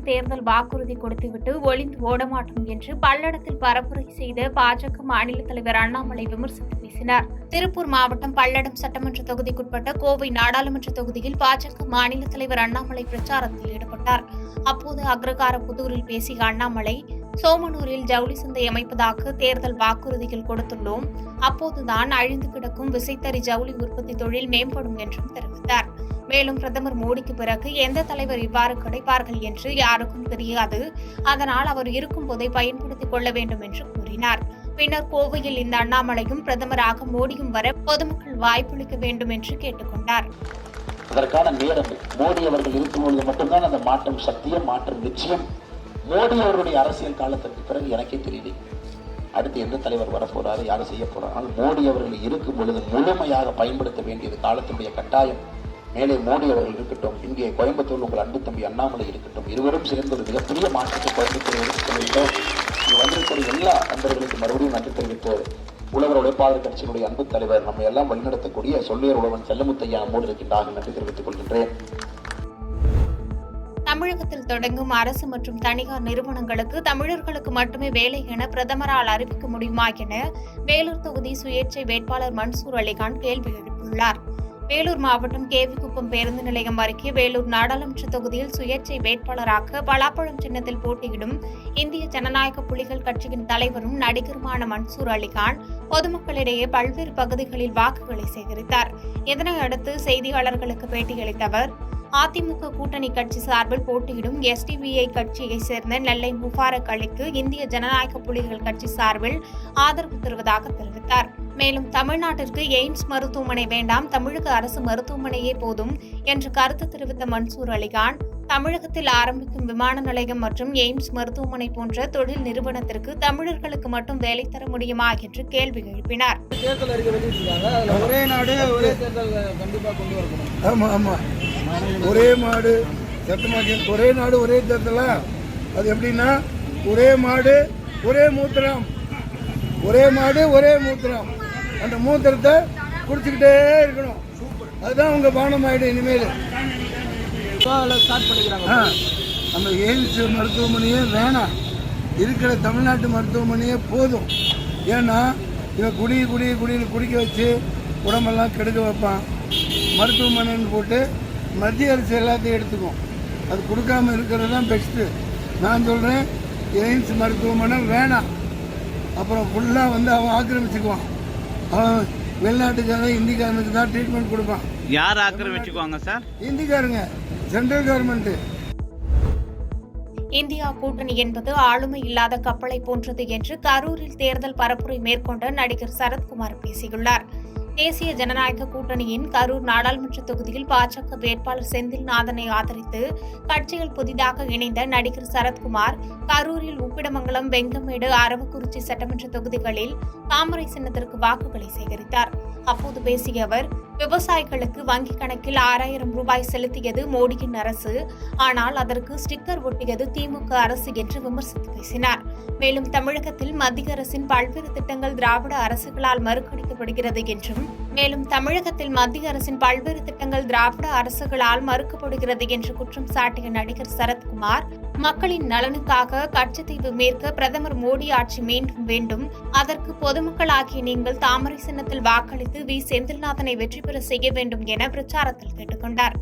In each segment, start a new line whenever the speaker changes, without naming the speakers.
தேர்தல் வாக்குறுதி கொடுத்துவிட்டு ஒளிந்து ஓடமாட்டோம் என்று பல்லடத்தில் பரப்புரை செய்த பாஜக மாநில தலைவர் அண்ணாமலை விமர்சித்து பேசினார். திருப்பூர் மாவட்டம் பல்லடம் சட்டமன்ற தொகுதிக்குட்பட்ட கோவை நாடாளுமன்ற தொகுதியில் பாஜக மாநில தலைவர் அண்ணாமலை பிரச்சாரத்தில் ஈடுபட்டார். அப்போது அக்ரகாரப்புதூரில் பேசிய அண்ணாமலை, சோமனூரில் ஜவுளி சந்தை அமைப்பதாக தேர்தல் வாக்குறுதிகள் கொடுத்துள்ளோம். அப்போதுதான் அழிந்து கிடக்கும் விசைத்தறி ஜவுளி உற்பத்தி தொழில் மேம்படும் என்றும் தெரிவித்தார். மேலும் பிரதமர் மோடிக்கு பிறகு எந்த தலைவர் இவ்வாறு கிடைப்பார்கள் என்று யாருக்கும் தெரியாது. அதனால் அவர் இருக்கும் போதை பயன்படுத்திக் கொள்ள வேண்டும் என்று கூறினார். பின்னர் கோவையில் இந்த அண்ணாமலையும் பிரதமராக மோடியும் வர பொதுமக்கள் வாய்ப்பளிக்க வேண்டும் என்று கேட்டுக் கொண்டார்.
அதற்கான நேரம் மோடி அவர்கள் இருக்கும்பொழுது மட்டும்தான் அந்த மாற்றம் சத்தியம், மாற்றம் நிச்சயம். மோடி அவருடைய அரசியல் காலத்திற்கு பிறகு எனக்கே தெரியல அடுத்து எந்த தலைவர் வரப்போறாரு, யாரும் செய்ய போறாரு. ஆனால் மோடி அவர்கள் இருக்கும் பொழுது முழுமையாக பயன்படுத்த வேண்டியது காலத்தினுடைய கட்டாயம். மேலே மோடி அவர்கள் இருக்கட்டும், இங்கே கோயம்புத்தூர் உங்கள் அன்பு தம்பி அண்ணாமலை இருக்கட்டும், இருவரும் சேர்ந்து ஒரு மிகப்பெரிய மாற்றத்தை கோயம்புத்தூர் சொல்லிட்டோம். இங்கு வந்திருக்கிற எல்லா நண்பர்களுக்கு மறுபடியும் நன்றி தெரிவித்து உழவர் உழைப்பாளர் கட்சியினுடைய அன்பு தலைவர் நம்ம எல்லாம் வழிநடத்தக்கூடிய சொல்லியர் உழவன் செல்லமுத்தையா நம்மோடு இருக்கின்றார். நன்றி தெரிவித்துக் கொள்கின்றேன்.
தமிழகத்தில் தொடங்கும் அரசு மற்றும் தனியார் நிறுவனங்களுக்கு தமிழர்களுக்கு மட்டுமே வேலை என பிரதமரால் அறிவிக்க முடியுமா என வேலூர் தொகுதி சுயேட்சை வேட்பாளர் மன்சூர் அலிகான் கேள்வி எழுப்பியுள்ளார். வேலூர் மாவட்டம் கேவிக்குப்பம் பேருந்து நிலையம் அருகே வேலூர் நாடாளுமன்ற தொகுதியில் சுயேட்சை வேட்பாளராக பலாப்பழம் சின்னத்தில் போட்டியிடும் இந்திய ஜனநாயக புலிகள் கட்சியின் தலைவரும் நடிகருமான மன்சூர் அலிகான் பொதுமக்களிடையே பல்வேறு பகுதிகளில் வாக்குகளை சேகரித்தார். இதனையடுத்து செய்தியாளர்களுக்கு பேட்டியளித்த அவர், அதிமுக கூட்டணி கட்சி சார்பில் போட்டியிடும் எஸ்டிபிஐ கட்சியைச் சேர்ந்த நெல்லை முபாரக் அலிக்கு இந்திய ஜனநாயக புலிகள் கட்சி சார்பில் ஆதரவு தருவதாக தெரிவித்தார். மேலும் தமிழ்நாட்டிற்கு எய்ம்ஸ் மருத்துவமனை வேண்டாம், தமிழக அரசு மருத்துவமனையே போதும் என்று கருத்து தெரிவித்த மன்சூர் அலிகான், தமிழகத்தில் ஆரம்பிக்கும் விமான நிலையம் மற்றும் எய்ம்ஸ் மருத்துவமனை போன்ற தொழில் நிறுவனத்திற்கு தமிழர்களுக்கு மட்டும் வேலை தர முடியுமா என்று கேள்வி எழுப்பினார்.
ஒரே நாடு ஒரே தேர்தல் கண்டிப்பாக கொண்டு வரணும். ஆமா, ஒரே நாடு சட்டமாக ஒரே நாடு ஒரே தேர்தலா? அது எப்படின்னா, ஒரே மாடு ஒரே மூத்திரம், ஒரே மாடு ஒரே மூத்திரம். அந்த மூத்திரத்தை குடிச்சுக்கிட்டே இருக்கணும். அதுதான் உங்க பானம் ஆயிடும். இனிமேல் நம்ம எய்ம்ஸ் மருத்துவமனையே வேணாம், இருக்கிற தமிழ்நாட்டு மருத்துவமனையே போதும். ஏன்னா இவன் குடின்னு குடிக்க வச்சு உடம்பெல்லாம் கெடுக்க வைப்பான். மருத்துவமனைன்னு போட்டு மத்திய அரசு எல்லாத்தையும் எடுத்துக்கும். அது கொடுக்காம இருக்கிறது தான் பெஸ்ட்டு. நான் சொல்கிறேன், எய்ம்ஸ் மருத்துவமனை வேணாம். அப்புறம் ஃபுல்லாக அவன் ஆக்கிரமிச்சுக்குவான். அவன் வெளிநாட்டுக்காரன் இந்திக்காரனுக்கு தான் ட்ரீட்மெண்ட் கொடுப்பான்.
யார் ஆக்கிரமிச்சுக்குவாங்க சார்?
இந்திக்காரங்க, சென்ட்ரல் கவர்மெண்ட்.
இந்தியா கூட்டணி என்பது ஆளுமை இல்லாத கப்பலை போன்றது என்று கரூரில் தேர்தல் பரப்புரை மேற்கொண்ட நடிகர் சரத்குமார் பேசியுள்ளார். தேசிய ஜனநாயக கூட்டணியின் கரூர் நாடாளுமன்ற தொகுதியில் பாஜக வேட்பாளர் செந்தில்நாதனை ஆதரித்து கட்சியில் புதிதாக இணைந்த நடிகர் சரத்குமார் கரூரில் உப்பிடமங்கலம், வெங்கமேடு, அரவக்குறிச்சி சட்டமன்ற தொகுதிகளில் தாமரை சின்னத்திற்கு வாக்குகளை சேகரித்தார். அப்போது பேசிய அவர், விவசாயிகளுக்கு வங்கிக் கணக்கில் 6000 ரூபாய் செலுத்தியது மோடியின் அரசு, ஆனால் அதற்கு ஸ்டிக்கர் ஒட்டியது திமுக அரசு என்று விமர்சித்து பேசினார். மேலும் தமிழகத்தில் மத்திய அரசின் பல்வேறு திட்டங்கள் திராவிட அரசுகளால் மறுக்கடிக்கப்படுகிறது என்றும், மறுக்கப்படுகிறது என்று குற்றம் சாட்டிய நடிகர் சரத்குமார், மக்களின் நலனுக்காக கட்சித்தீவு மேற்க பிரதமர் மோடி ஆட்சி மீண்டும் வேண்டும், அதற்கு பொதுமக்களாகிய நீங்கள் தாமரை சின்னத்தில் வாக்களித்து வி. செந்தில்நாதனை வெற்றி பெற செய்ய வேண்டும் என பிரச்சாரத்தில் கேட்டுக் கொண்டார்.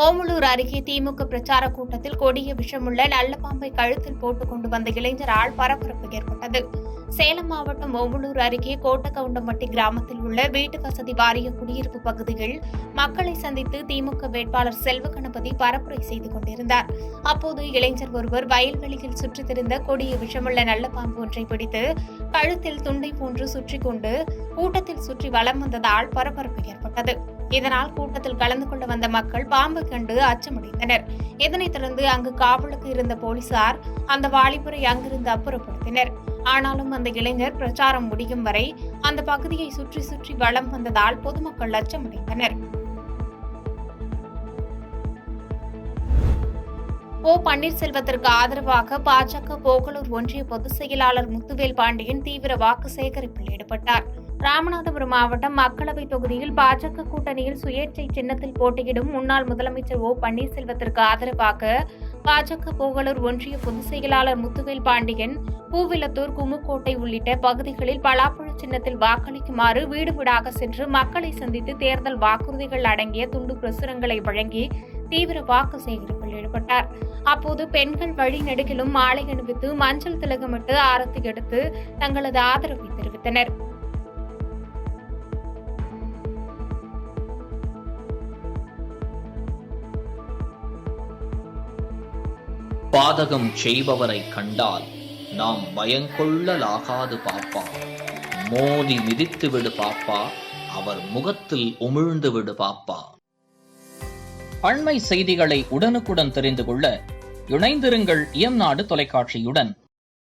ஓமலூர் அருகே திமுக பிரச்சார கூட்டத்தில் கொடிய விஷமுள்ள நல்லபாம்பை கழுத்தில் போட்டுக் கொண்டு வந்த இளைஞரால் பரபரப்பு ஏற்பட்டது. சேலம் மாவட்டம் ஓமலூர் அருகே கோட்டகவுண்டம்பட்டி கிராமத்தில் உள்ள வீட்டு வசதி வாரிய குடியிருப்பு பகுதியில் மக்களை சந்தித்து திமுக வேட்பாளர் செல்வ கணபதி பரப்புரை செய்து கொண்டிருந்தார். அப்போது இளைஞர் ஒருவர் வயல்வெளியில் சுற்றித் திரிந்த கொடிய விஷமுள்ள நல்ல பாம்பு ஒன்றை பிடித்து கழுத்தில் துண்டை போன்று சுற்றி கொண்டு கூட்டத்தில் சுற்றி வலம் வந்ததால் பரபரப்பு ஏற்பட்டது. இதனால் கூட்டத்தில் கலந்து கொள்ள வந்த மக்கள் பாம்பு கண்டு அச்சமடைந்தனர். இதனைத் தொடர்ந்து அங்கு காவலுக்கு இருந்த போலீசார் அந்த வாலிபரை அங்கிருந்து அப்புறப்படுத்தினர். ஆனாலும் அந்த இளைஞர் பிரச்சாரம் முடியும் வரை அந்த பகுதியை சுற்றி சுற்றி வலம் வந்ததால் பொதுமக்கள் அச்சமடைந்தனர். ஓ. பன்னீர்செல்வத்திற்கு ஆதரவாக பாஜக போகலூர் ஒன்றிய பொதுச் செயலாளர் முத்துவேல் பாண்டியன் தீவிர வாக்கு சேகரிப்பில் ஈடுபட்டார். ராமநாதபுரம் மாவட்டம் மக்களவை தொகுதியில் பாஜக கூட்டணியில் சுயேட்சை சின்னத்தில் போட்டியிடும் முன்னாள் முதலமைச்சர் ஓ பன்னீர்செல்வத்திற்கு ஆதரவாக பாஜக போகலூர் ஒன்றிய பொதுச் செயலாளர் முத்துவேல் பாண்டியன், பூவிலத்தூர், குமுக்கோட்டை உள்ளிட்ட பகுதிகளில் பலாப்பழ சின்னத்தில் வாக்களிக்குமாறு வீடு வீடாக சென்று மக்களை சந்தித்து தேர்தல் வாக்குறுதிகள் அடங்கிய துண்டு பிரசுரங்களை வழங்கி தீவிர வாக்கு சேகரிப்பில் ஈடுபட்டார். அப்போது பெண்கள் வழிநெடுகிலும் மாலை அணிவித்து மஞ்சள் திலகமிட்டு ஆரத்தி எடுத்து தங்களது ஆதரவை தெரிவித்தனர்.
பாதகம் செய்பவரை கண்டால் நாம் பயங்கொள்ளலாகாது பாப்பா, மோதி மிதித்து விடு பாப்பா, அவர் முகத்தில் உமிழ்ந்து விடு பாப்பா. அண்மை செய்திகளை உடனுக்குடன் தெரிந்து கொள்ள இணைந்திருங்கள் இயம்நாடு தொலைக்காட்சியுடன்.